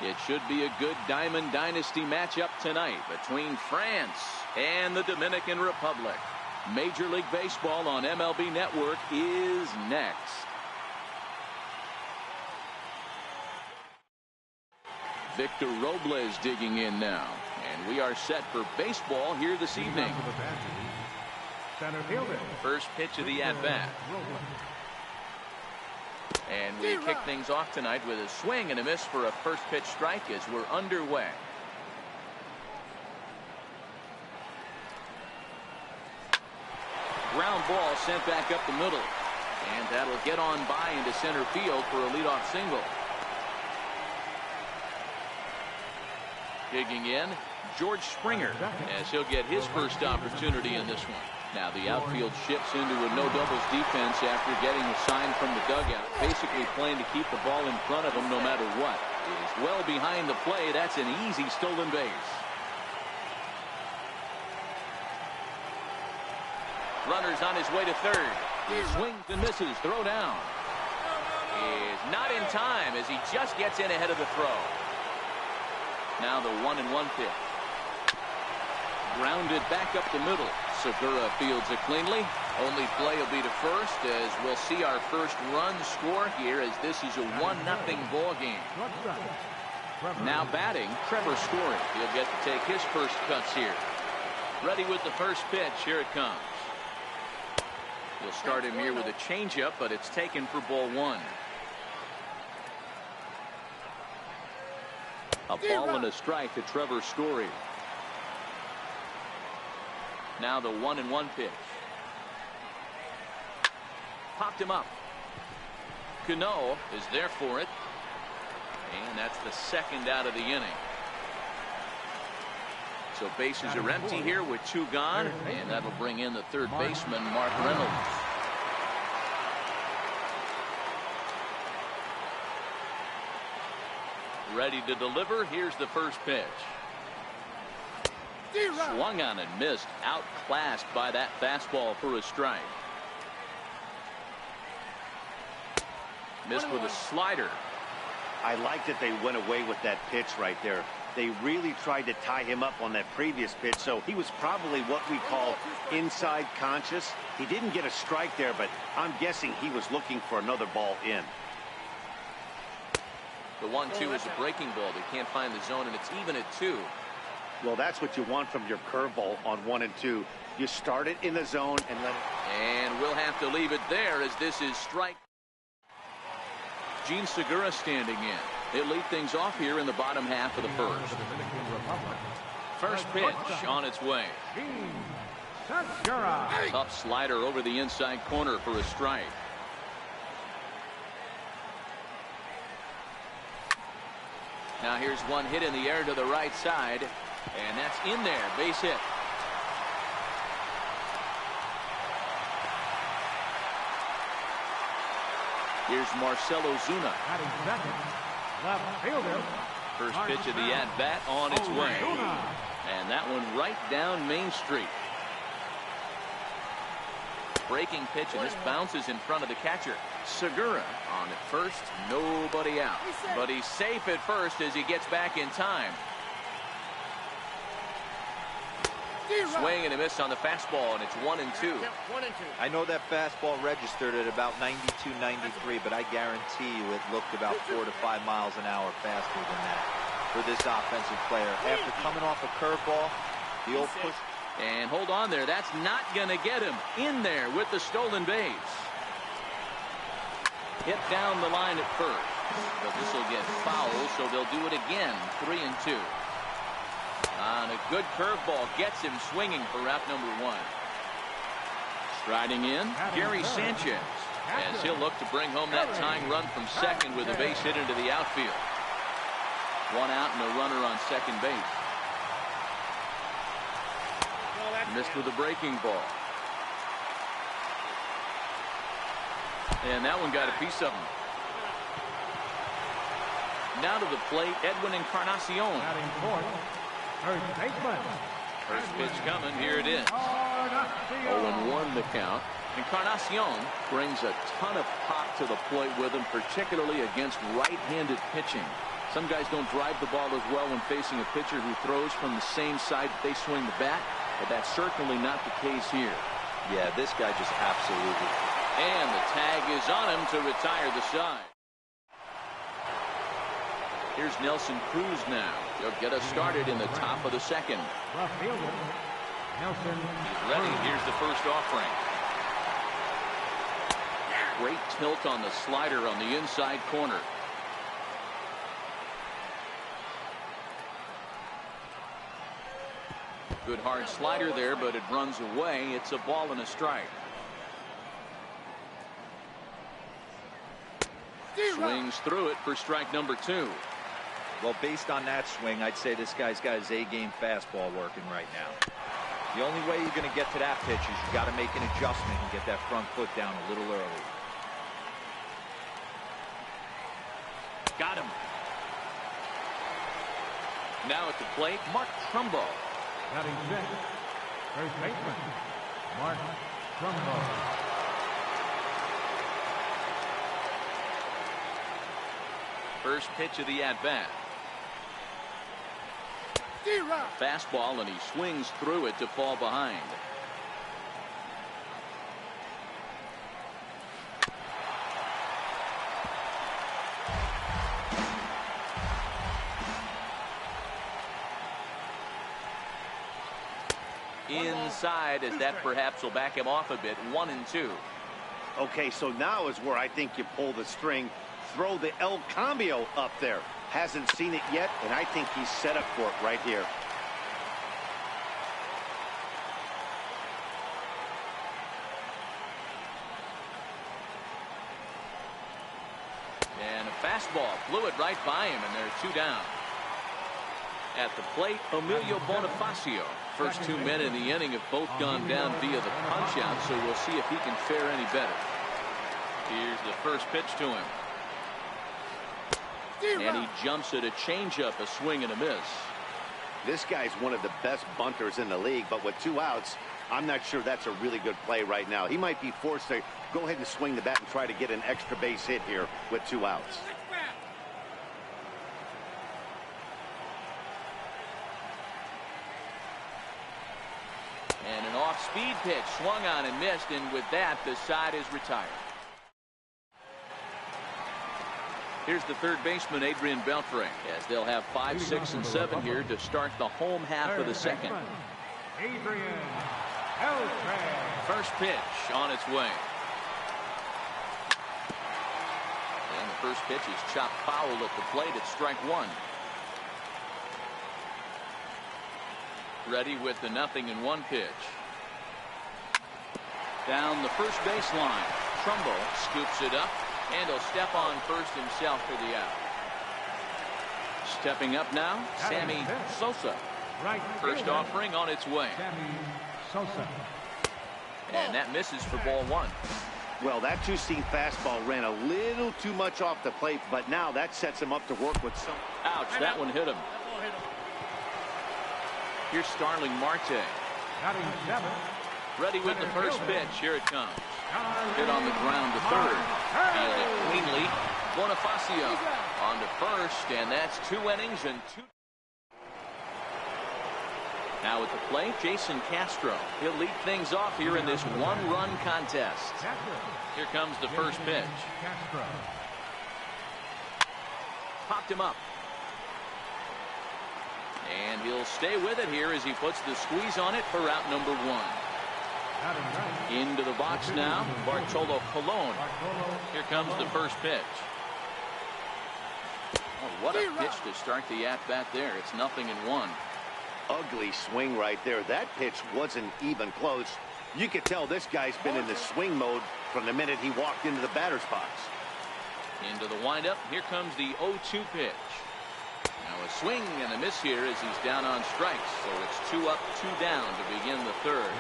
It should be a good Diamond Dynasty matchup tonight between France and the Dominican Republic. Major League Baseball on MLB Network is next. Victor Robles digging in now. And we are set for baseball here this evening. First pitch of the at-bat. And we kick things off tonight with a swing and a miss for a first pitch strike as we're underway. Ground ball sent back up the middle. And that'll get on by into center field for a leadoff single. Digging in, George Springer, as he'll get his first opportunity in this one. Now the outfield shifts into a no-doubles defense after getting a sign from the dugout. Basically playing to keep the ball in front of him no matter what. He's well behind the play. That's an easy stolen base. Runner's on his way to third. He swings and misses. Throw down. Is not in time as he just gets in ahead of the throw. Now the 1-1 pitch. Grounded back up the middle. Segura fields it cleanly. Only play will be to first as we'll see our first run score here as this is a 1-0 ball game. Now batting, Trevor Story. He'll get to take his first cuts here. Ready with the first pitch. Here it comes. We'll start him here with a changeup, but it's taken for ball one. A ball and a strike to Trevor Story. Now the 1-1 pitch. Popped him up. Cano is there for it. And that's the second out of the inning. So bases are empty here with two gone. And that'll bring in the third baseman, Mark Reynolds. Ready to deliver. Here's the first pitch. Swung on and missed. Outclassed by that fastball for a strike. Missed with a slider. I like that they went away with that pitch right there. They really tried to tie him up on that previous pitch, so he was probably what we call inside conscious. He didn't get a strike there, but I'm guessing he was looking for another ball in. The 1-2 is a breaking ball. They can't find the zone, and it's even at 2. Well, that's what you want from your curveball on 1 and 2. You start it in the zone and let it. And we'll have to leave it there as this is strike. Gene Segura standing in. They'll lead things off here in the bottom half of the first. First pitch on its way. Tough slider over the inside corner for a strike. Now here's one hit in the air to the right side, and that's in there. Base hit. Here's Marcelo Zuna. First pitch of the at-bat on its way. And that one right down Main Street. Breaking pitch, and this bounces in front of the catcher. Segura on at first, nobody out. But he's safe at first as he gets back in time. Swing and a miss on the fastball, and it's 1-2. I know that fastball registered at about 92, 93, but I guarantee you it looked about 4 to 5 miles an hour faster than that for this offensive player. After coming off a curveball, the old push. And hold on there. That's not going to get him in there with the stolen base. Hit down the line at first. But this will get foul, so they'll do it again. 3-2. On a good curveball gets him swinging for out number 1. Striding in, Gary Sanchez, as he'll look to bring home that tying run from second with a base hit into the outfield. 1 out and a runner on second base. Missed with a breaking ball. And that one got a piece of him. Now to the plate, Edwin Encarnacion. First pitch coming. Here it is. 0-1 the count. Encarnacion brings a ton of pop to the plate with him, particularly against right-handed pitching. Some guys don't drive the ball as well when facing a pitcher who throws from the same side that they swing the bat, but that's certainly not the case here. Yeah, this guy just absolutely. And the tag is on him to retire the side. Here's Nelson Cruz now. He'll get us started in the top of the second. He's ready. Here's the first offering. Great tilt on the slider on the inside corner. Good hard slider there, but it runs away. It's a ball and a strike. Swings through it for strike number 2. Well, based on that swing, I'd say this guy's got his A-game fastball working right now. The only way you're going to get to that pitch is you got to make an adjustment and get that front foot down a little early. Got him. Now at the plate, Mark Trumbo. Batting six, first baseman, Mark Trumbo. First pitch of the at-bat. Fastball, and he swings through it to fall behind. Inside, as that perhaps will back him off a bit. 1-2. Okay, so now is where I think you pull the string. Throw the El Cambio up there. Hasn't seen it yet, and I think he's set up for it right here. And a fastball blew it right by him, and there are 2 down. At the plate, Emilio Bonifacio. First 2 men in the inning have both gone down via the punch-out, so we'll see if he can fare any better. Here's the first pitch to him. And he jumps at a changeup, a swing and a miss. This guy's one of the best bunters in the league, but with 2 outs, I'm not sure that's a really good play right now. He might be forced to go ahead and swing the bat and try to get an extra base hit here with 2 outs. And an off-speed pitch swung on and missed, and with that, the side is retired. Here's the third baseman, Adrian Beltre, as they'll have 5, 6, and 7 here to start the home half of the second. Adrian Beltre. First pitch on its way. And the first pitch is chopped foul at the plate at strike 1. Ready with the 0-1 pitch. Down the first baseline. Trumbo scoops it up, and he'll step on first himself for the out. Stepping up now, Sammy Sosa. First offering on its way. Sammy Sosa. And that misses for ball 1. Well, that 2-seam fastball ran a little too much off the plate, but now that sets him up to work with some. Ouch, that one hit him. Here's Starling Marte. Batting 7. Ready with the first pitch. Here it comes. Hit on the ground to third. Fielded cleanly. Bonifacio on to first, and that's 2 innings and 2. Now at the plate, Jason Castro. He'll lead things off here in this 1-run contest. Here comes the first pitch. Popped him up. And he'll stay with it here as he puts the squeeze on it for out number 1. Into the box now, Bartolo Colon. Here comes the first pitch. Oh, what a pitch to start the at-bat there. It's 0-1. Ugly swing right there. That pitch wasn't even close. You could tell this guy's been in the swing mode from the minute he walked into the batter's box. Into the windup. Here comes the 0-2 pitch. Now a swing and a miss here as he's down on strikes. So it's 2 up, 2 down to begin the third.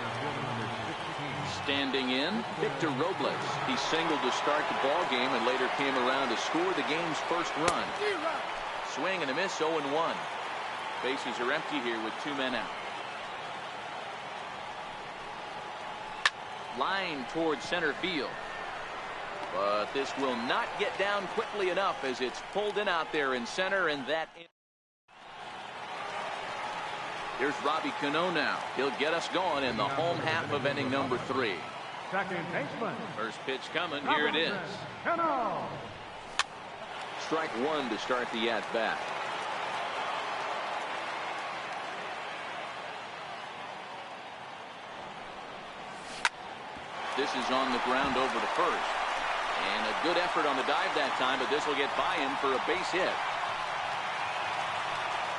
Standing in, Victor Robles. He singled to start the ball game and later came around to score the game's first run. Swing and a miss, 0-1. Bases are empty here with 2 men out. Line towards center field. But this will not get down quickly enough as it's pulled in out there in center, and that. Here's Robbie Cano now. He'll get us going in the home half of inning number 3. Second baseman. First pitch coming. Here it is. Cano. Strike one to start the at-bat. This is on the ground over to first. And a good effort on the dive that time, but this will get by him for a base hit.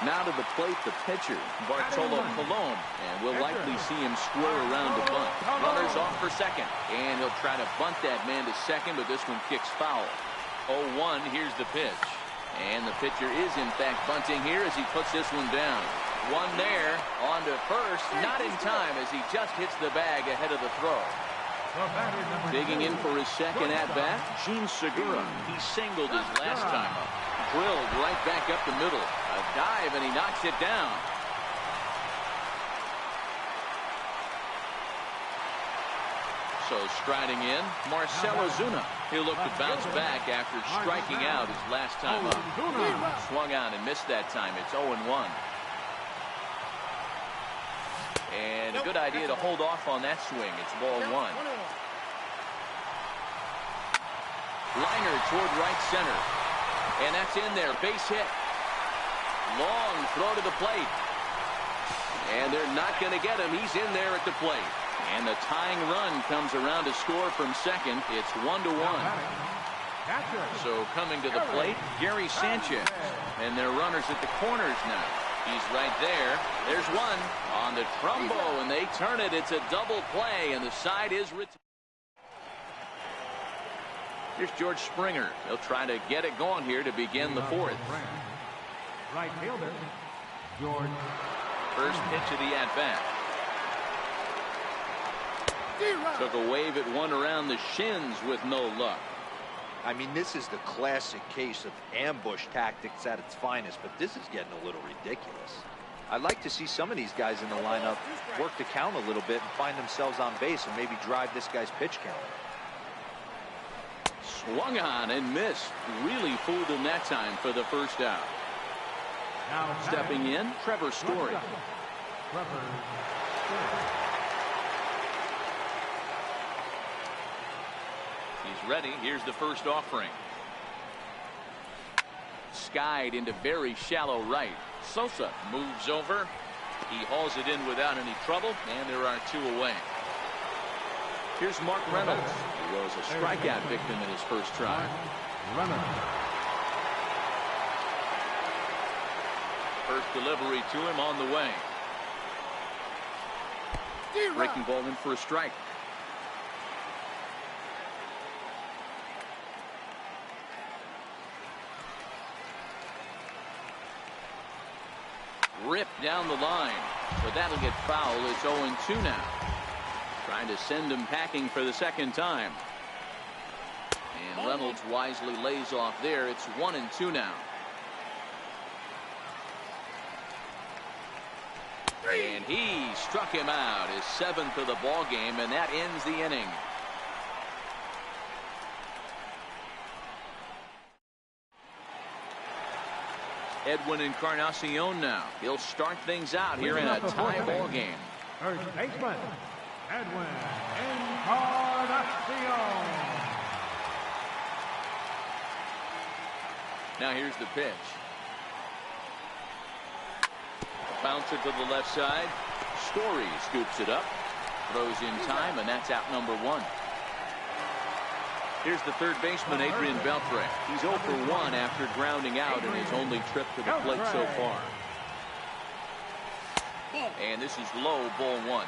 Now to the plate, the pitcher, Bartolo Colon, and we'll likely see him square around to bunt. Runners off for second, and he'll try to bunt that man to second, but this one kicks foul. 0-1, here's the pitch. And the pitcher is, in fact, bunting here as he puts this one down. One there, on to first, not in time as he just hits the bag ahead of the throw. Digging in for his second at-bat, Gene Segura. He singled his last time up. Drilled right back up the middle. A dive, and he knocks it down. So striding in, Marcell Ozuna. He'll look to bounce back after striking out his last time up. Swung on and missed that time. It's 0-1. And a good idea to hold off on that swing. It's ball one. Liner toward right center. And that's in there. Base hit. Long throw to the plate. And they're not going to get him. He's in there at the plate. And the tying run comes around to score from second. It's 1-1. So coming to the plate, Gary Sanchez. And their runners at the corners now. He's right there. There's one on the Trumbo, and they turn it. It's a double play, and the side is retired. Here's George Springer. He'll try to get it going here to begin the fourth. Right fielder, George. First pitch of the at-bat. Took a wave at one around the shins with no luck. I mean, this is the classic case of ambush tactics at its finest, but this is getting a little ridiculous. I'd like to see some of these guys in the lineup work the count a little bit and find themselves on base and maybe drive this guy's pitch count. Swung on and missed. Really fooled him that time for the first out. Now stepping in, Trevor Story. He's ready. Here's the first offering. Skied into very shallow right. Sosa moves over. He hauls it in without any trouble, and there are two away. Here's Mark Reynolds. He was a strikeout victim in his first try. First delivery to him on the way. Breaking ball in for a strike. Ripped down the line, but that'll get foul. It's 0-2 now. Trying to send him packing for the second time. And Reynolds wisely lays off there. It's 1-2 now. And he struck him out, his seventh of the ball game, and that ends the inning. Edwin Encarnacion now. He'll start things out here in a tie ball game. First baseman, Edwin Encarnacion. Now here's the pitch. Bouncer to the left side. Story scoops it up. Throws in time, and that's out number one. Here's the third baseman, Adrian Beltre. He's 0 for 1 after grounding out in his only trip to the plate so far. And this is low, ball one.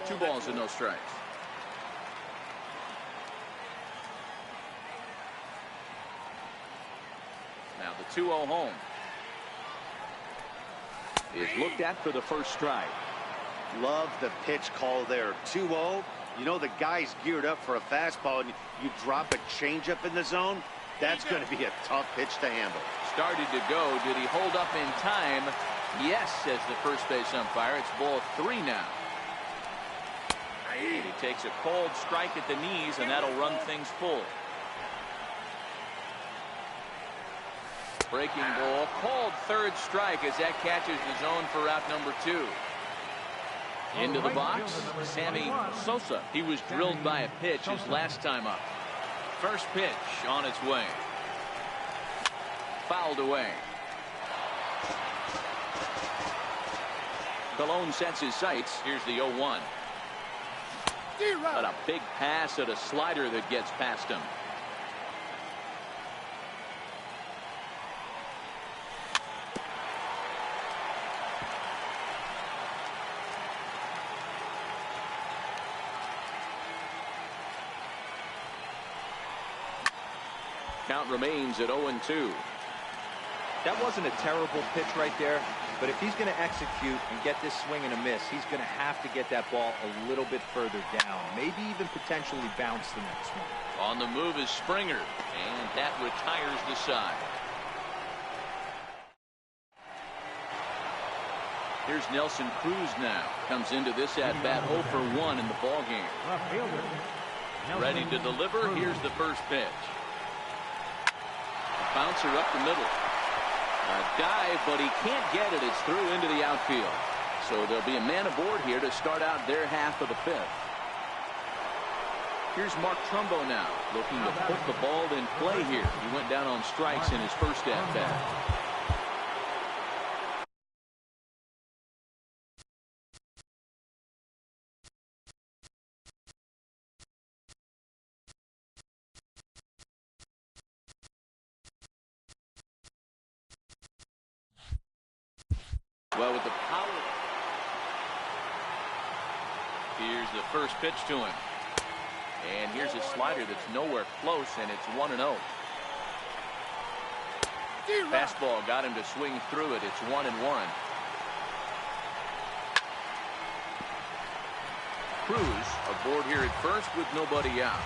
Two balls and no strikes. Now the 2-0 home is looked at for the first strike. Love the pitch call there. 2-0. You know the guy's geared up for a fastball, and you drop a changeup in the zone. That's going to be a tough pitch to handle. Started to go. Did he hold up in time? Yes, says the first base umpire. It's ball 3 now. He takes a cold strike at the knees, and that'll run things full. Breaking ball, called third strike as that catches the zone for out number 2. Into the box, Sammy Sosa. He was drilled by a pitch his last time up. First pitch on its way. Fouled away. Colon sets his sights. Here's the 0-1. But a big pass at a slider that gets past him. Count remains at 0-2. That wasn't a terrible pitch right there, but if he's going to execute and get this swing and a miss, he's going to have to get that ball a little bit further down, maybe even potentially bounce the next one. On the move is Springer, and that retires the side. Here's Nelson Cruz now. Comes into this at-bat 0 for 1 in the ballgame. Ready to deliver. Here's the first pitch. Bouncer up the middle. A dive, but he can't get it. It's through into the outfield. So there'll be a man aboard here to start out their half of the 5th. Here's Mark Trumbo now, looking to put the ball in play here. He went down on strikes in his first at-bat. Well, with the power. Here's the first pitch to him. And here's a slider that's nowhere close, and it's 1-0. Fastball got him to swing through it. It's 1-1. Cruz aboard here at first with nobody out.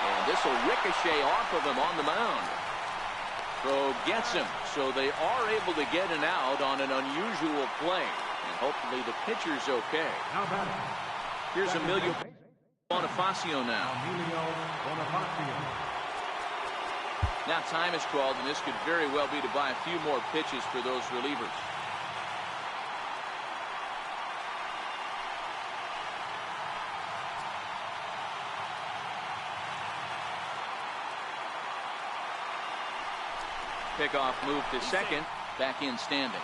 And this will ricochet off of him on the mound. Throw gets him, so they are able to get an out on an unusual play. And hopefully the pitcher's okay. Here's Emilio Bonifacio now. Now time is called, and this could very well be to buy a few more pitches for those relievers. Pickoff move to second. Back in standing.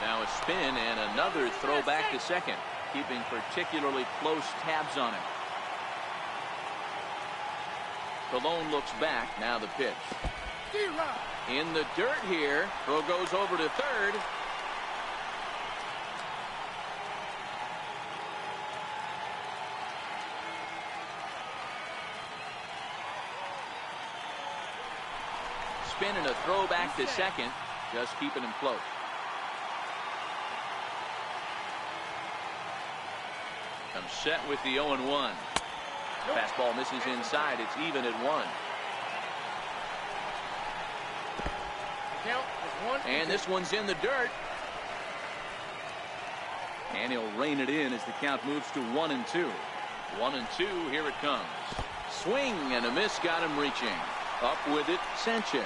Now a spin and another throw back to second, keeping particularly close tabs on him. Colon looks back. Now the pitch. In the dirt here. Throw goes over to third. Spin and a throw back to second, just keeping him close. Comes set with the 0-1. Fastball misses inside. It's even at 1. And this one's in the dirt. And he'll rein it in as the count moves to 1-2. 1-2. Here it comes. Swing and a miss got him reaching. Up with it, Sanchez.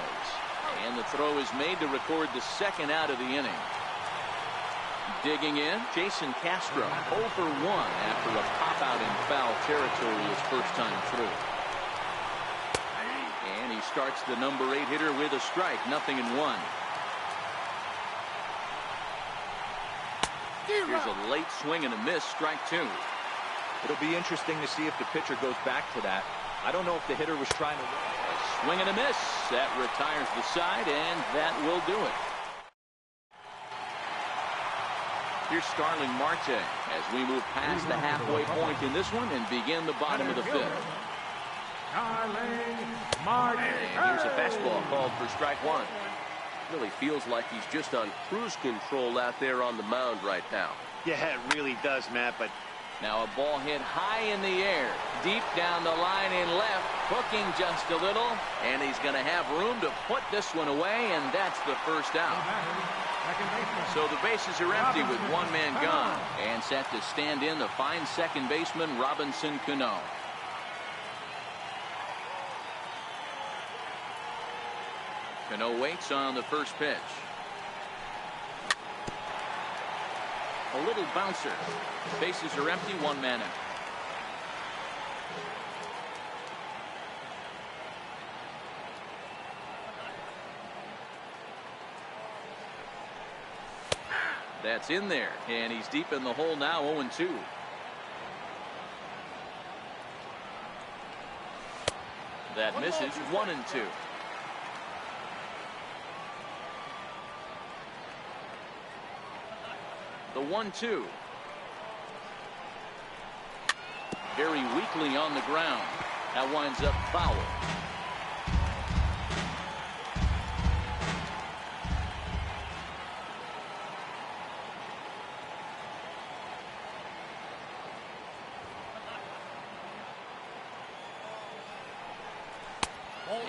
And the throw is made to record the second out of the inning. Digging in, Jason Castro, 0 for 1 after a pop-out in foul territory his first time through. And he starts the number 8 hitter with a strike, 0-1. Here's a late swing and a miss, strike 2. It'll be interesting to see if the pitcher goes back to that. I don't know if the hitter was trying to. A swing and a miss. That retires the side, and that will do it. Here's Starling Marte as we move past the halfway point in this one and begin the bottom of the 5th. And here's a fastball called for strike 1. Really feels like he's just on cruise control out there on the mound right now. Yeah, it really does, Matt, but now a ball hit high in the air, deep down the line in left. Hooking just a little, and he's going to have room to put this one away, and that's the first out. So the bases are empty with one man gone, and set to stand in the fine second baseman Robinson Cano. Cano waits on the first pitch. A little bouncer. Bases are empty, one man out. That's in there, and he's deep in the hole now, 0-2. That misses, 1-2. The 1-2. Very weakly on the ground. That winds up foul.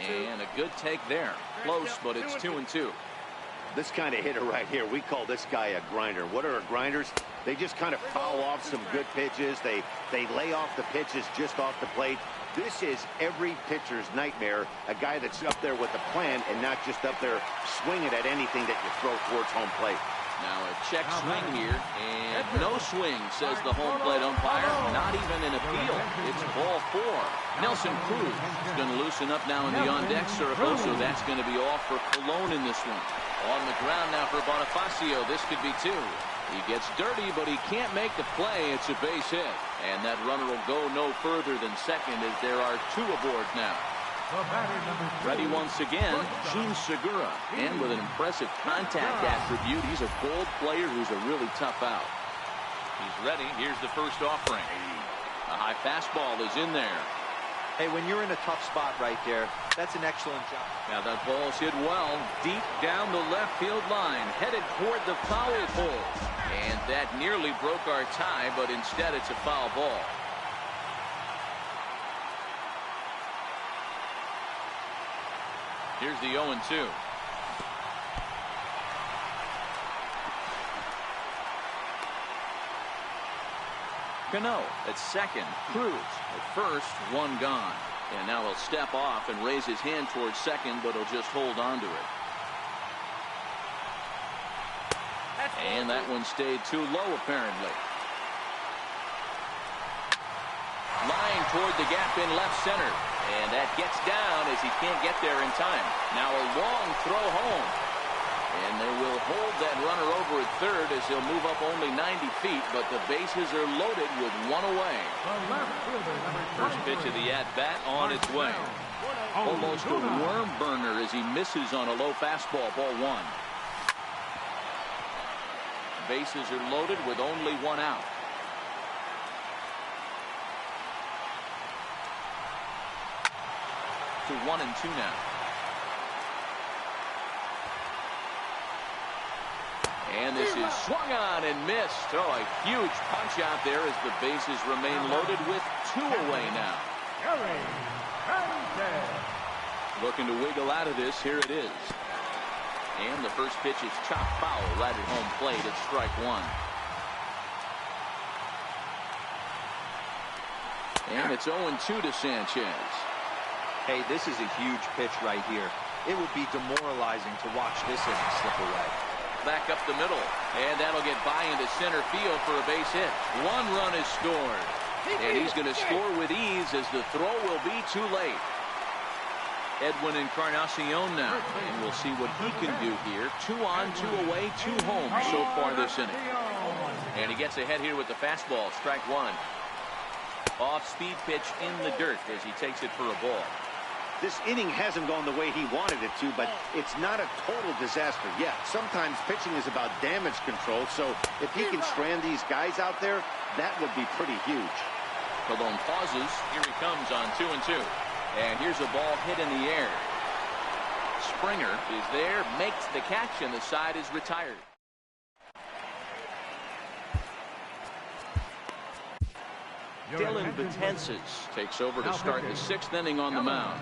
And a good take there. Close, but it's 2-2. This kind of hitter right here, we call this guy a grinder. What are grinders? They just kind of foul off some good pitches. They lay off the pitches just off the plate. This is every pitcher's nightmare, a guy that's up there with a plan and not just up there swinging at anything that you throw towards home plate. Now a check swing here, and no swing, says the home plate umpire. Not even an appeal. It's ball 4. Nelson Cruz is going to loosen up now in the on-deck circle, so that's going to be all for Colon in this one. On the ground now for Bonifacio. This could be 2. He gets dirty, but he can't make the play. It's a base hit. And that runner will go no further than second as there are 2 aboard now. Ready once again, Jean Segura. And with an impressive contact attribute, he's a gold player who's a really tough out. He's ready. Here's the first offering. A high fastball is in there. Hey, when you're in a tough spot right there, that's an excellent job. Now that ball's hit well, deep down the left field line, headed toward the foul pole. And that nearly broke our tie, but instead it's a foul ball. Here's the 0-2. Cano at second. Cruz at first, 1 gone. And now he'll step off and raise his hand towards second, but he'll just hold on to it. And that one stayed too low, apparently. Line toward the gap in left center. And that gets down as he can't get there in time. Now a long throw home. And they will hold that runner over at third as he'll move up only 90 feet, but the bases are loaded with 1 away. First pitch of the at-bat on its way. Almost a worm burner as he misses on a low fastball, ball 1. Bases are loaded with only 1 out. To 1-2 now. And this is swung on and missed. Oh, a huge punch out there as the bases remain loaded with 2 away now. Looking to wiggle out of this. Here it is. And the first pitch is chopped foul right at home plate at strike 1. And it's 0-2 to Sanchez. Hey, this is a huge pitch right here. It would be demoralizing to watch this inning slip away. Back up the middle, and that'll get by into center field for a base hit. 1 run is scored, and he's going to score with ease as the throw will be too late. Edwin Encarnacion now, and we'll see what he can do here. 2 on, 2 away, 2 home so far this inning. And he gets ahead here with the fastball, strike 1. Off-speed pitch in the dirt as he takes it for a ball. This inning hasn't gone the way he wanted it to, but it's not a total disaster yet. Sometimes pitching is about damage control, so if he can strand these guys out there, that would be pretty huge. Colon pauses. Here he comes on 2-2. And here's a ball hit in the air. Springer is there, makes the catch, and the side is retired. Dylan Betances takes over to start the 6th inning on the mound.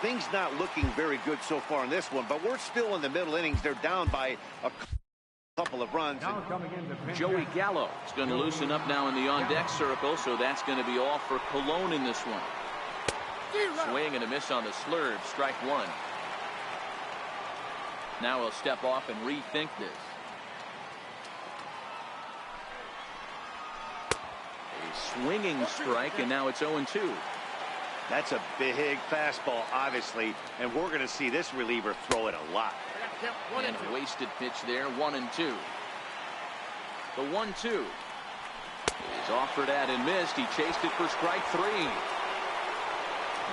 Things not looking very good so far in this one, but we're still in the middle innings. They're down by a couple of runs. Joey Gallo is going to loosen up now in the on-deck circle, so that's going to be all for Colon in this one. Swing and a miss on the slurve, strike one. Now he'll step off and rethink this. A swinging strike, and now it's 0-2. That's a big fastball, obviously, and we're going to see this reliever throw it a lot. And a wasted pitch there, 1-2. The 1-2 is offered at and missed. He chased it for strike 3.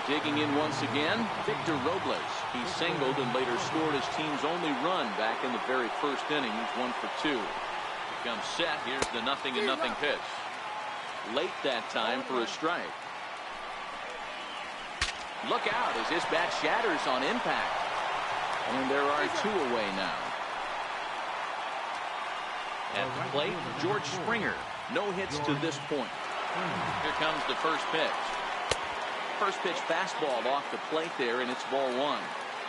Digging in once again, Victor Robles. He singled and later scored his team's only run back in the very first inning. He's 1 for 2. Comes set. Here's the 0-0 pitch. Late that time for a strike. Look out as this bat shatters on impact. And there are 2 away now. At the plate, George Springer. No hits to this point. Here comes the first pitch. First pitch fastball off the plate there, and it's ball 1.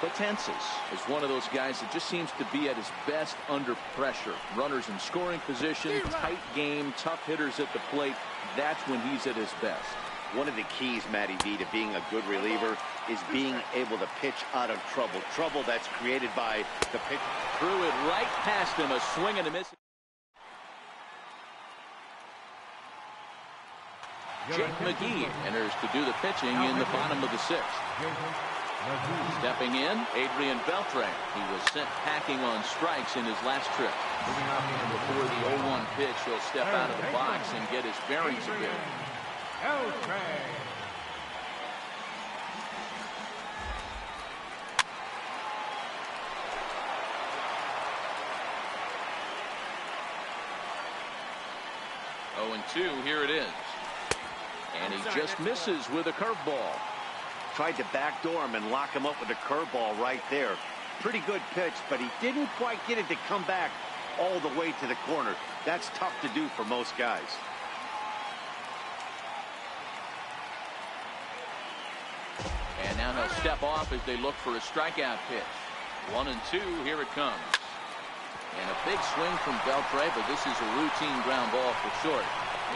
Betances is one of those guys that just seems to be at his best under pressure. Runners in scoring position, tight game, tough hitters at the plate. That's when he's at his best. One of the keys, Matty V, to being a good reliever is being able to pitch out of trouble. Trouble that's created by the pitch. Threw it right past him, a swing and a miss. Jake McGee enters to do the pitching in the bottom of the 6th. Stepping in, Adrian Beltre. He was sent packing on strikes in his last trip. Before the 0-1 pitch, he'll step out of the box and get his bearings a bit. Oh, and 2, here it is. And he just misses with a curveball. Tried to backdoor him and lock him up with a curveball right there. Pretty good pitch, but he didn't quite get it to come back all the way to the corner. That's tough to do for most guys. And now he'll step off as they look for a strikeout pitch. 1-2, here it comes. And a big swing from Beltre, but this is a routine ground ball for short.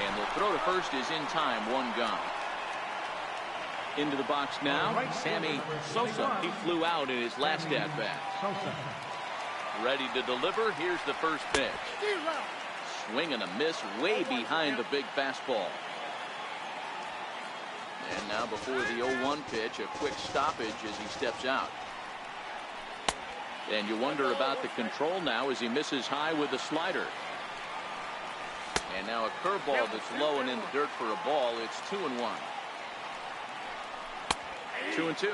And the throw to first is in time, 1 gone. Into the box now, Sammy Sosa. He flew out in his last at-bat. Ready to deliver. Here's the first pitch. Swing and a miss way behind the big fastball. And now before the 0-1 pitch, a quick stoppage as he steps out. And you wonder about the control now as he misses high with the slider. And now a curveball that's low and in the dirt for a ball. It's 2-1. 2-2.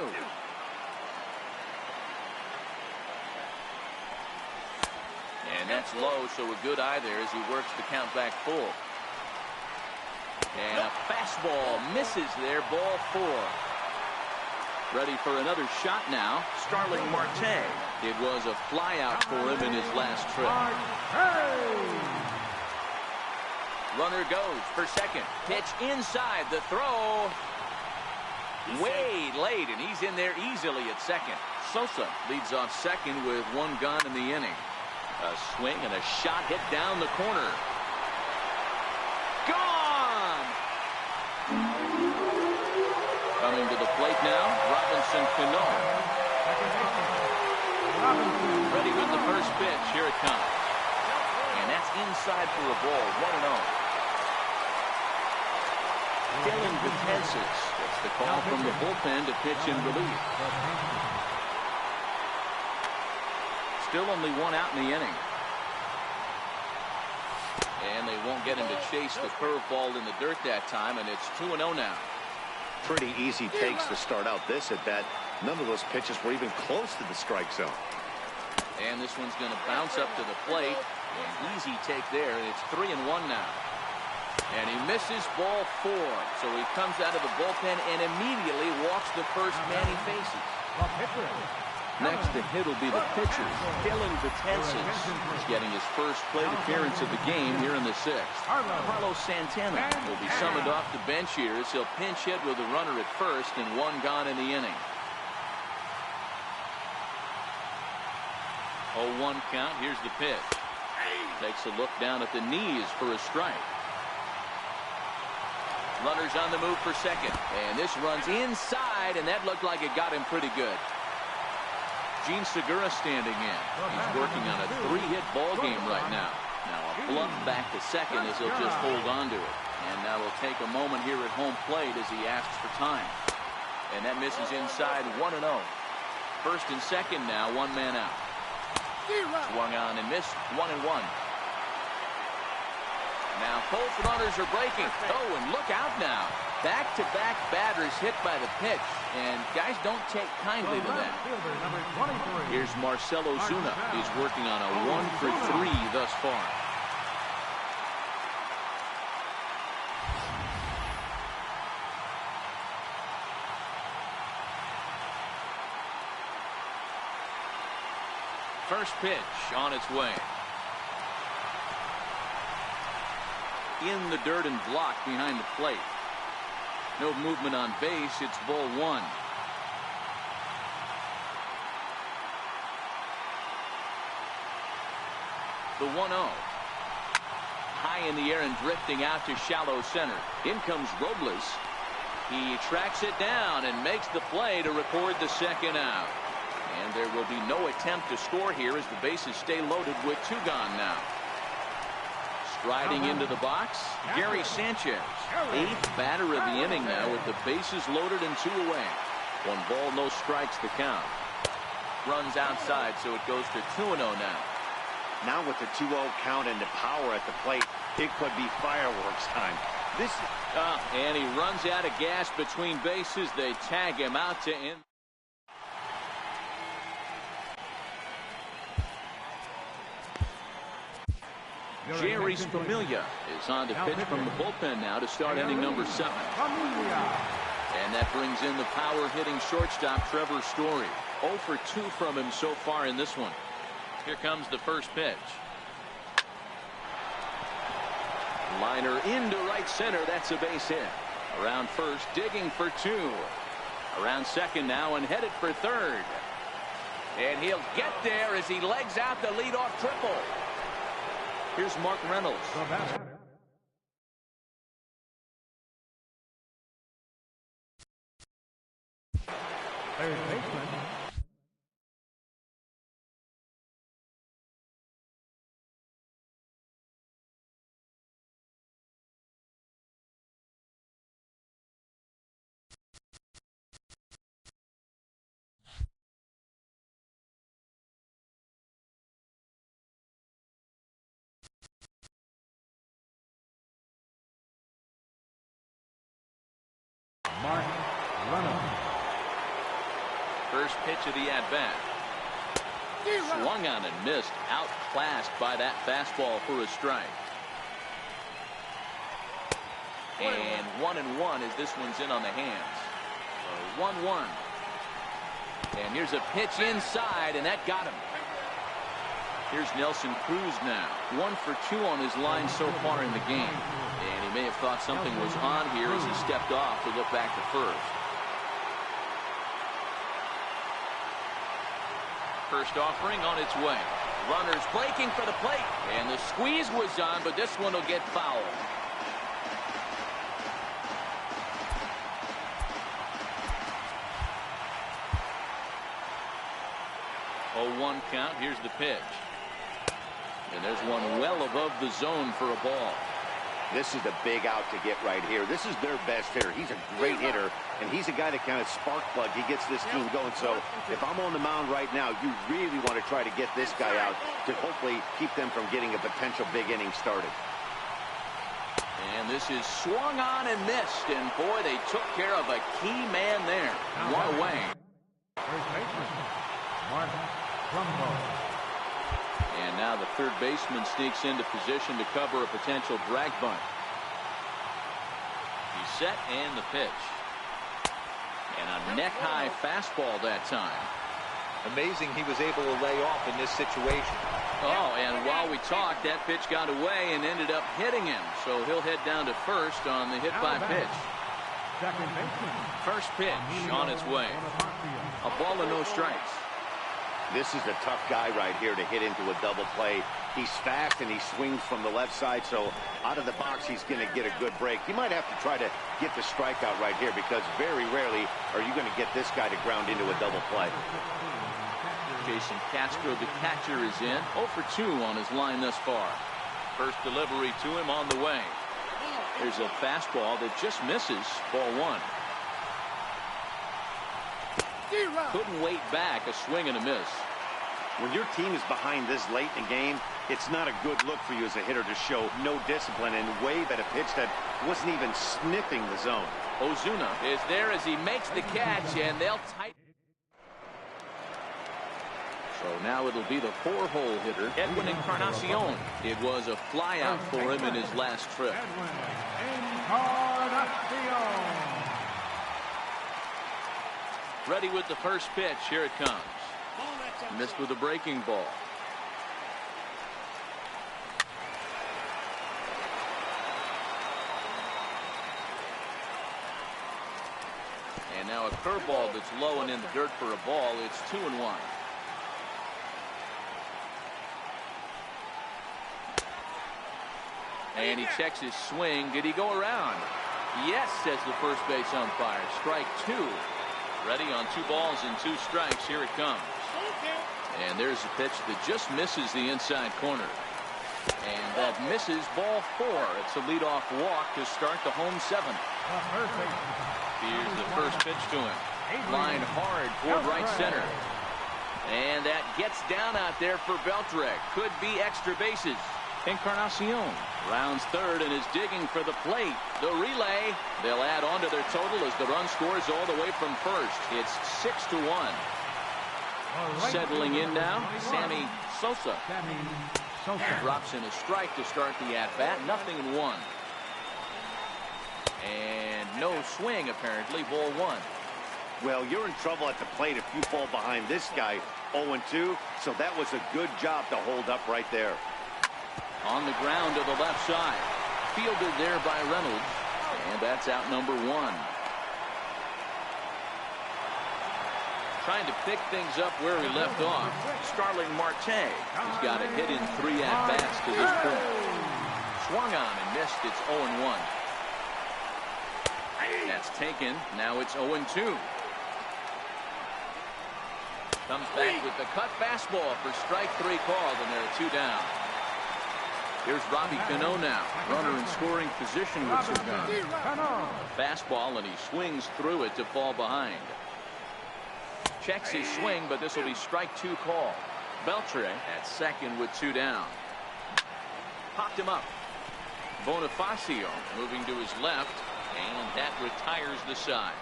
And that's low, so a good eye there as he works the count back full. And a fastball misses there, ball 4. Ready for another shot now, Starling Marte. It was a flyout for him in his last trip. Runner goes for second. Pitch inside, the throw. Way late, and he's in there easily at second. Sosa leads off second with 1 gone in the inning. A swing and a shot hit down the corner. Gone! Coming to the plate now, Robinson Cano. Ready with the first pitch. Here it comes. And that's inside for a ball. 1-0. Dylan Betances gets the call from the bullpen to pitch in relief. Still only 1 out in the inning. And they won't get him to chase the curveball in the dirt that time, and it's 2-0 now. Pretty easy takes to start out this at bat. None of those pitches were even close to the strike zone. And this one's going to bounce up to the plate. An easy take there, and it's 3-1 now. And he misses ball 4. So he comes out of the bullpen and immediately walks the first man he faces. Next to hit will be the pitcher, Dylan Betances. He's getting his first plate appearance of the game here in the 6th. Carlos Santana will be summoned off the bench here as he'll pinch hit with a runner at first and one gone in the inning. 0-1 count. Here's the pitch. Takes a look down at the knees for a strike. Runners on the move for second. And this runs inside, and that looked like it got him pretty good. Gene Segura standing in. He's working on a 3-hit ball game right now. Now a blunt back to second as he'll just hold on to it. And now he'll take a moment here at home plate as he asks for time. And that misses inside 1-0. First and second now, one man out. Swung on and missed 1-1. Now both runners are breaking. Oh, and look out now. Back-to-back batters hit by the pitch, and guys don't take kindly to that. Here's Marcell Ozuna. He's working on a 1-for-3 thus far. First pitch on its way. In the dirt and blocked behind the plate. No movement on base. It's ball 1. The 1-0. High in the air and drifting out to shallow center. In comes Robles. He tracks it down and makes the play to record the second out. And there will be no attempt to score here as the bases stay loaded with 2 gone now. Striding into the box, Gary Sanchez. 8th batter of the inning now with the bases loaded and 2 away. 1 ball, no strikes the count. Runs outside, so it goes to 2-0 now. Now with the 2-0 count and the power at the plate, it could be fireworks time. And he runs out of gas between bases. They tag him out to end. Jerry's Familia is on to pitch from the bullpen now to start inning number 7. And that brings in the power-hitting shortstop Trevor Story. 0 for 2 from him so far in this one. Here comes the first pitch. Liner into right center. That's a base hit. Around first, digging for 2. Around second now and headed for third. And he'll get there as he legs out the leadoff triple. Here's Mark Reynolds. Third baseman. Mark Reynolds. First pitch of the at-bat. Swung on and missed. Outclassed by that fastball for a strike. And 1-1 as this one's in on the hands. 1-1. And here's a pitch inside, and that got him. Here's Nelson Cruz now. 1 for 2 on his line so far in the game. And he may have thought something was on here as he stepped off to look back to first. First offering on its way. Runners breaking for the plate. And the squeeze was on, but this one will get fouled. Oh, 1 count. Here's the pitch. And there's one well above the zone for a ball. This is the big out to get right here. This is their best hitter. He's a great hitter, and he's a guy that kind of spark plug. He gets this team going. So if I'm on the mound right now, you really want to try to get this guy out to hopefully keep them from getting a potential big inning started. And this is swung on and missed. And boy, they took care of a key man there. 1 away. First baseman. Mark Reynolds. And now the third baseman sneaks into position to cover a potential drag bunt. He's set and the pitch. And a neck-high fastball that time. Amazing he was able to lay off in this situation. Oh, and while we talked, that pitch got away and ended up hitting him. So he'll head down to first on the hit by pitch. Second baseman. First pitch on its way. A ball and no strikes. This is a tough guy right here to hit into a double play. He's fast and he swings from the left side, so out of the box he's going to get a good break. He might have to try to get the strikeout right here because very rarely are you going to get this guy to ground into a double play. Jason Castro, the catcher, is in. 0 for 2 on his line thus far. First delivery to him on the way. There's a fastball that just misses. Ball 1. Couldn't wait back. A swing and a miss. When your team is behind this late in the game, it's not a good look for you as a hitter to show no discipline and wave at a pitch that wasn't even sniffing the zone. Ozuna is there as he makes the catch, and they'll tighten. So now it'll be the 4-hole hitter, Edwin Encarnacion. It was a flyout for him in his last trip. Edwin Encarnacion. Ready with the first pitch. Here it comes. Missed with a breaking ball. And now a curveball that's low and in the dirt for a ball. It's 2-1. And he checks his swing. Did he go around? Yes, says the first base umpire. Strike 2. Ready on 2 balls and 2 strikes. Here it comes. And there's a pitch that just misses the inside corner. And that misses ball 4. It's a leadoff walk to start the home 7th. Here's the first pitch to him. Line hard toward right center. And that gets down out there for Beltre. Could be extra bases. Encarnacion rounds third and is digging for the plate. The relay. They'll add on to their total as the run scores all the way from first. It's 6-1. Settling in now, Sammy Sosa. Drops in a strike to start the at-bat. 0-1. And no swing, apparently. Ball 1. Well, you're in trouble at the plate if you fall behind this guy 0-2, so that was a good job to hold up right there. On the ground to the left side. Fielded there by Reynolds. And that's out number 1. Trying to pick things up where he left off. Starling Marte. He's got a hit in 3 at-bats to this point. Swung on and missed. It's 0-1. That's taken. Now it's 0-2. Comes back with the cut fastball for strike 3 called, and there are 2 down. Here's Robbie Cano now. Runner in scoring position with 2 down. Fastball, and he swings through it to fall behind. Checks his swing, but this will be strike 2 call. Beltre at second with 2 down. Popped him up. Bonifacio moving to his left, and that retires the side.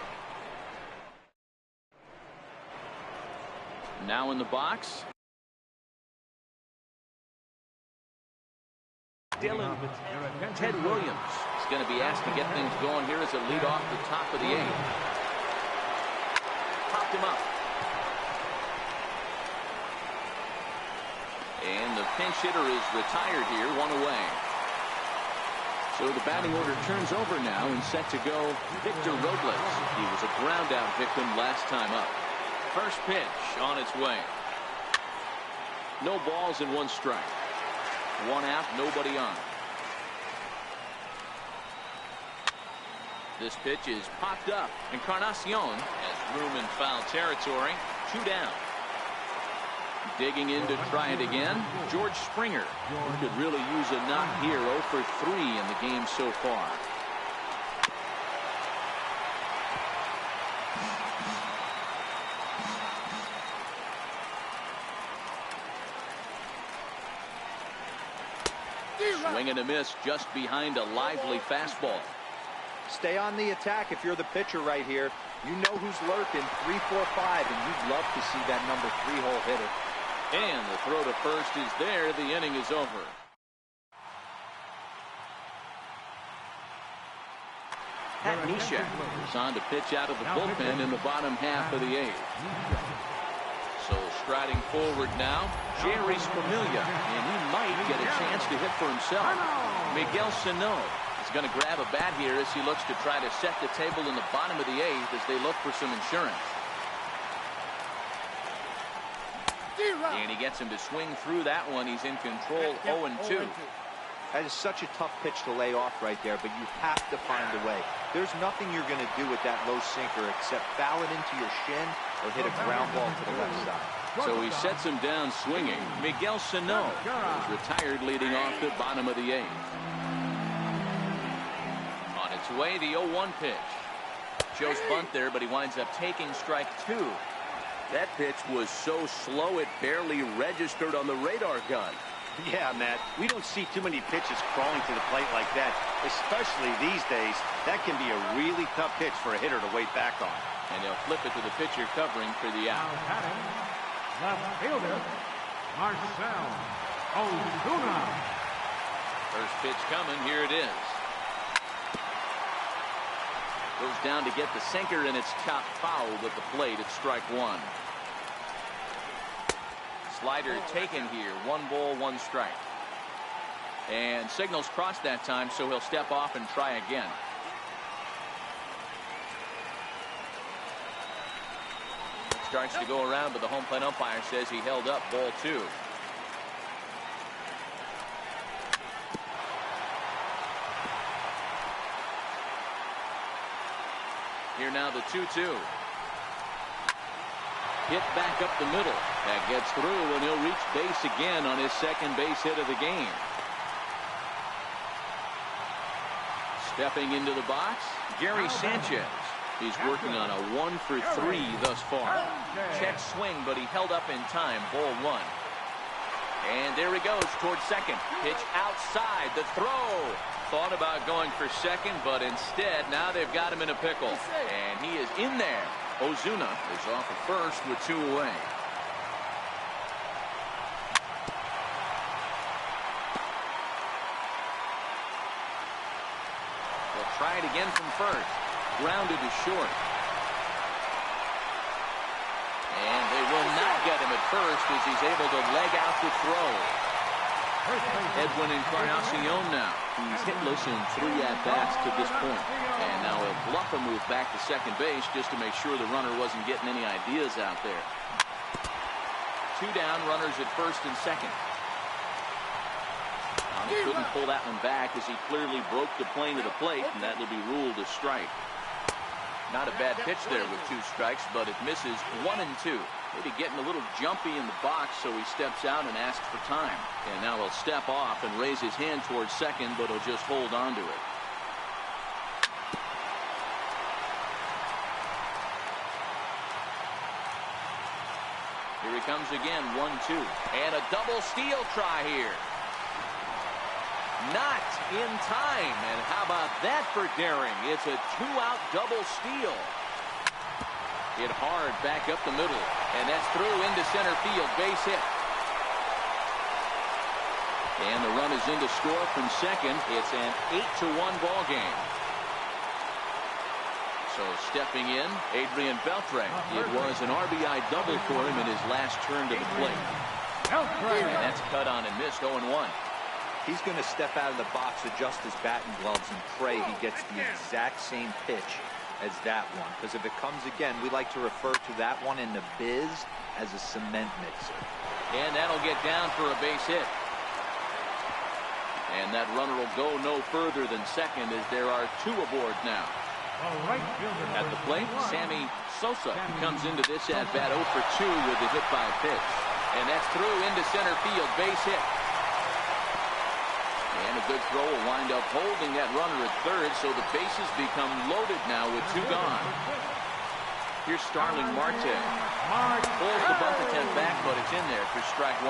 Now in the box. Ted Williams is going to be asked to get things going here as a lead off the top of the 8th. Popped him up. And the pinch hitter is retired here, 1 away. So the batting order turns over now and set to go Victor Robles. He was a ground out victim last time up. First pitch on its way. No balls and 1 strike. 1 out, nobody on. This pitch is popped up. Encarnacion has room in foul territory. 2 down. Digging in to try it again. George Springer, who could really use a knock here. 0 for 3 in the game so far. Swing and a miss just behind a lively fastball. Stay on the attack if you're the pitcher right here. You know who's lurking, 3, 4, 5, and you'd love to see that number 3-hole hitter. And the throw to first is there. The inning is over. Pat Neshek is on to pitch out of the bullpen in the bottom half of the 8th. So striding forward now, Jerry's Familia, and he might get a chance to hit for himself. Miguel Sano is going to grab a bat here as he looks to try to set the table in the bottom of the 8th as they look for some insurance. And he gets him to swing through that one. He's in control, 0-2. That is such a tough pitch to lay off right there, but you have to find a way. There's nothing you're going to do with that low sinker except foul it into your shin or hit a ground ball to the left side. So he sets him down swinging. Miguel Sano is retired leading off the bottom of the 8th. On its way, the 0-1 pitch. Joe's bunt there, but he winds up taking strike 2. That pitch was so slow it barely registered on the radar gun. Yeah, Matt, we don't see too many pitches crawling to the plate like that, especially these days. That can be a really tough pitch for a hitter to wait back on. And they'll flip it to the pitcher covering for the out. Left fielder, Marcel Ozuna. First pitch coming. Here it is. Goes down to get the sinker, and it's chopped foul with the plate at strike 1. Slider taken here. 1 ball, 1 strike. And signals crossed that time, so he'll step off and try again. Starts to go around, but the home plate umpire says he held up. Ball 2. Here now the 2-2. Hit back up the middle. That gets through, and he'll reach base again on his second base hit of the game. Stepping into the box, Gary Sanchez. He's working on a 1 for 3 thus far. Check swing, but he held up in time. Ball 1. And there he goes towards second. Pitch outside. The throw. Thought about going for second, but instead now they've got him in a pickle. And he is in there. Ozuna is off at first with 2 away. They'll try it again from first. Grounded to short. And they will not get him at first as he's able to leg out the throw. Edwin Encarnacion now. He's hitless in 3 at-bats to this point. And now he'll bluff a move back to second base just to make sure the runner wasn't getting any ideas out there. 2 down, runners at first and second. He couldn't pull that one back as he clearly broke the plane of the plate, and that will be ruled a strike. Not a bad pitch there with 2 strikes, but it misses 1 and 2. Maybe getting a little jumpy in the box, so he steps out and asks for time. And now he'll step off and raise his hand towards second, but he'll just hold on to it. Here he comes again, 1-2. And a double steal try here. Not in time. And how about that for daring? It's a 2-out double steal. Hit hard back up the middle. And that's through into center field. Base hit. And the run is in to score from second. It's an 8-1 ball game. So stepping in, Adrian Beltre. It was an RBI double for him in his last turn to the plate. And that's cut on and missed. 0-1. He's going to step out of the box, adjust his batting gloves, and pray he gets the exact same pitch as that one. Because if it comes again, we like to refer to that one in the biz as a cement mixer. And that'll get down for a base hit. And that runner will go no further than second as there are 2 aboard now. At the plate, Sammy Sosa comes into this at-bat 0 for 2 with the hit by pitch. And that's through into center field. Base hit. And a good throw will wind up holding that runner at third, so the bases become loaded now with 2 gone. Here's Starling Marte. Pulls the bunt attempt back, but it's in there for strike 1.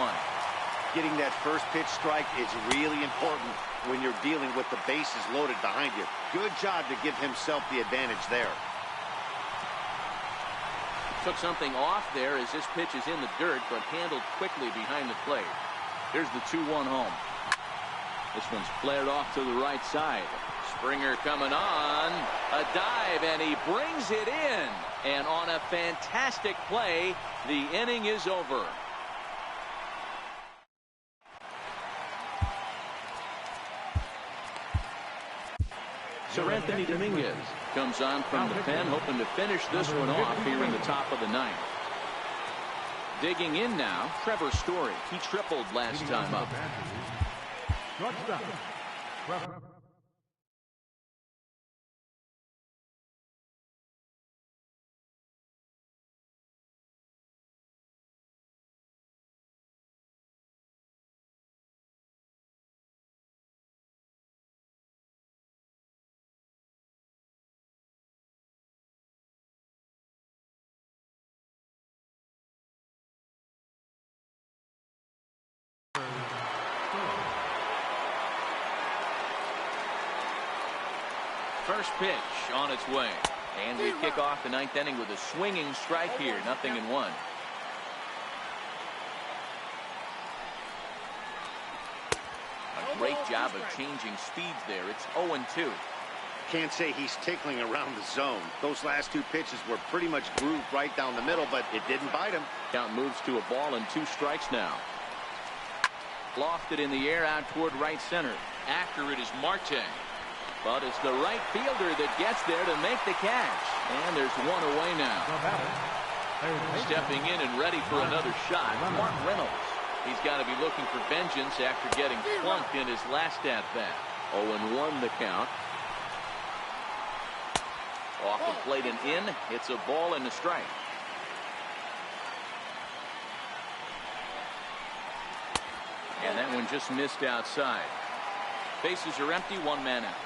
Getting that first pitch strike is really important when you're dealing with the bases loaded behind you. Good job to give himself the advantage there. Took something off there as this pitch is in the dirt, but handled quickly behind the plate. Here's the 2-1 home. This one's flared off to the right side. Springer coming on. A dive, and he brings it in. And on a fantastic play, the inning is over. Sir Anthony Dominguez comes on from the pen, hoping to finish this one off here in the top of the ninth. Digging in now, Trevor Story. He tripled last time up. First pitch on its way. And we kick off the ninth inning with a swinging strike here. 0-1. A great job of changing speeds there. It's 0-2. Can't say he's tickling around the zone. Those last two pitches were pretty much grooved right down the middle, but it didn't bite him. Count moves to a ball and 2 strikes now. Lofted in the air out toward right center. After it is Marte. But it's the right fielder that gets there to make the catch. And there's one away now. Stepping in and ready for another shot, Mark Reynolds. He's got to be looking for vengeance after getting plunked in his last at-bat. 0-1 the count. Off the plate and in. It's a ball and a strike. And that one just missed outside. Bases are empty, 1 man out.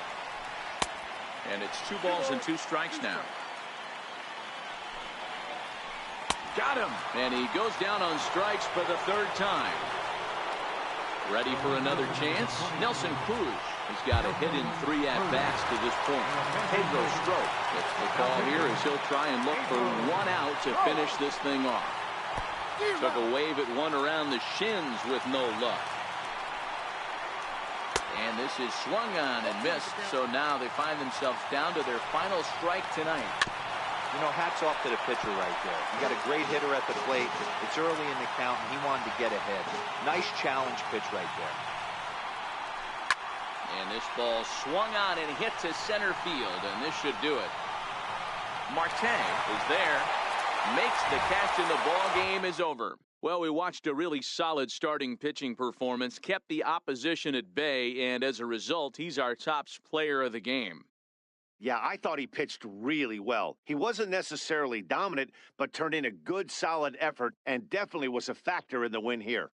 And it's 2 balls and 2 strikes now. Got him. And he goes down on strikes for the 3rd time. Ready for another chance? Nelson Cruz has got a hit in 3 at-bats to this point. Pedro Strop gets the call here as he'll try and look for 1 out to finish this thing off. Took a wave at one around the shins with no luck. And this is swung on and missed. So now they find themselves down to their final strike tonight. You know, hats off to the pitcher right there. You got a great hitter at the plate. It's early in the count, and he wanted to get ahead. Nice challenge pitch right there. And this ball swung on and hit to center field, and this should do it. Marte is there. Makes the catch, and the ball game is over. Well, we watched a really solid starting pitching performance, kept the opposition at bay, and as a result, he's our top player of the game. Yeah, I thought he pitched really well. He wasn't necessarily dominant, but turned in a good, solid effort and definitely was a factor in the win here.